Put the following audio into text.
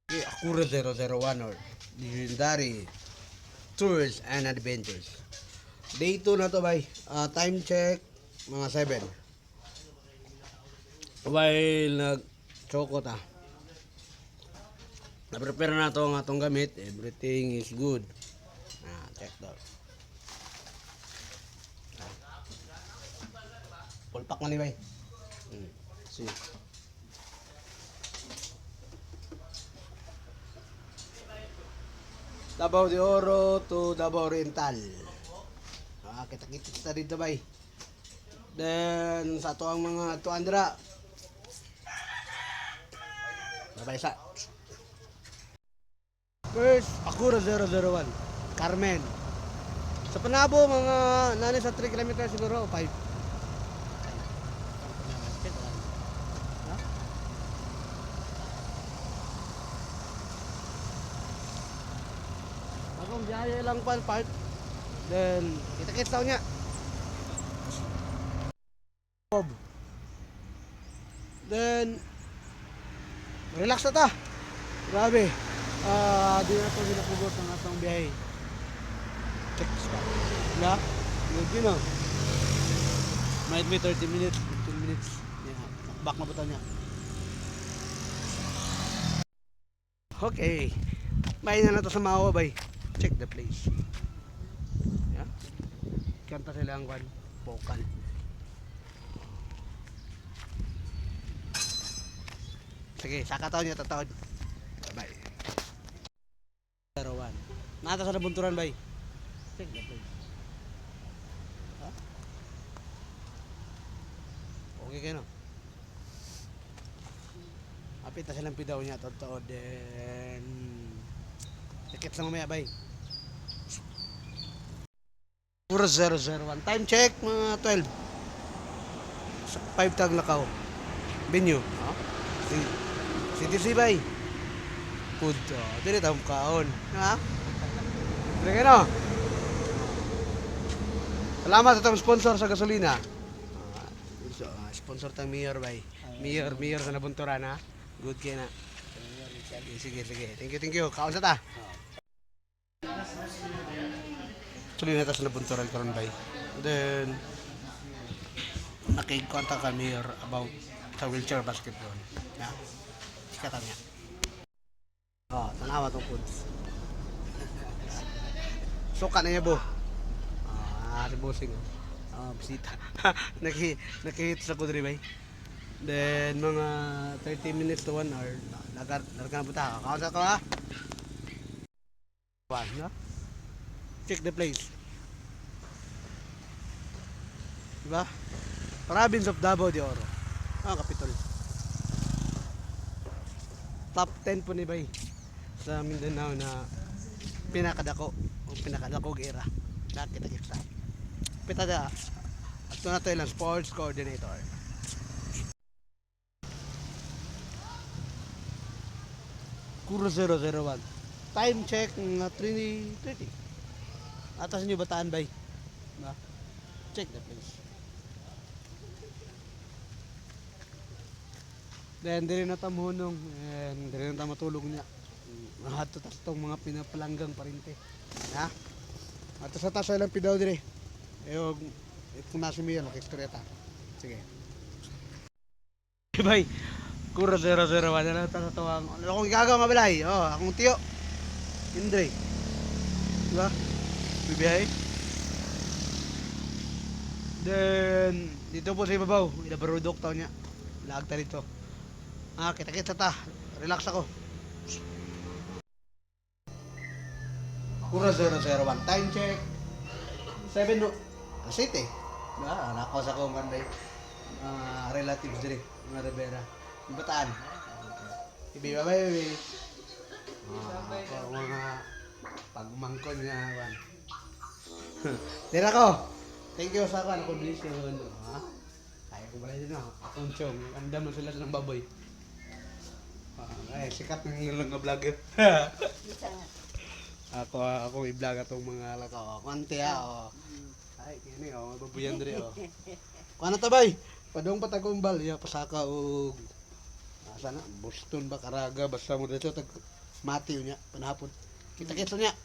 Akura 001 or Legendary Tours and Adventures. Day 2 na to bay. Time check, mga 7. While nag-choco ta. Na-prepare na to ang atong gamit. Everything is good. Check daw. Full pack na ni bay. See. Davao de Oro to Davao Oriental. Kita-kita sa dito bay. Then sa to ang mga tuandra. Babay sa. First, Akura 001. Carmen. Sa Panabo mga nani sa 3 km siguro 5. Bagong biyahe lang pa part. Then kita-kita daw niya. Then relax na ta. Grabe. Di na ito ginakubot ng atong biyahe. Check spot. Wala? Good yun o. Might be 30 minutes, 15 minutes. Yeah. Back na buta niya. Okay. Bahay na to sa Mawa bay. Check the place. Yeah. Kanta sila ang vocal. Sige, saka taon niya tataon. Bye. 01. Nata sa nabunturan bay. Check the place. Ha? Okay kayo no? Apit na silang pidaw niya totoo then ticket sa mamaya bay. Puro 001. Time check mga 12. 5 tag lakaw. Venue. Ha? CTC bay. Food. Dili ta kaon. Ha? Sige no. Salamat sa itong sponsor sa gasolina. Sponsor tang Mayor bay. Mayor sa nabunturan ha. Good kaya na. Sige. Thank you. Kaon sa ta. Actually na ta sa nabunturan karon bay. Then nakikita ka Mayor about sa wheelchair basketball. Yeah. Sikatan niya. Tanawa itong foods. Suka na niya bo. Si bossing. Bisita. Nakihit sa kudri bay. Then mga 30 minutes to 1 hour. Lagar na buta. Kaunsa ko ha? No? Check the place. Diba? Province of Davao de Oro. Capital. Top 10 po ni bay sa Mindanao na pinakadako gera. Kita. Pitada. At na tayo lang sports coordinator. Kuro 001. Time check na 3:30. Atas niyo bataan bay. Ba? Check the place. Then dili na ta mohunong and dili na ta matulog niya. Ato ta tong mga pinapalanggang parinte. Ha? Ato sa taso lang pidaw dire. Ayog kung nasi mo yan, makistorya ta. Sige. Bye. Kuro 001 na ta sa tawang. Ano akong igagaw nga balay? Akong tiyo. Indre. Diba? Bibiyahe. Then dito po sa ibabaw, ilabarudok taon niya. Laag ta dito. Kita ta. Relax ako. Kura 001. Time check. 7 no. City. Nako sa kong kanday. Relatives dire. Mga Rivera. Bataan. Ibi ba baby? Mga pagmangkon niya. Tira ko. Thank you sa kan. Ako bless yun. Kaya ko balay din ako. Akong chong. Andam mo sila ng baboy. Sikat ng ilang nga vlogger. Ako i-vlog atong mga lakaw. Konti Ay, kini babuyan diri Kuno ta bay? Padong patagumbal ya pasaka og sana Boston ba Karaga basta mo dito mati yun niya, panahapon. Kita-kita niya.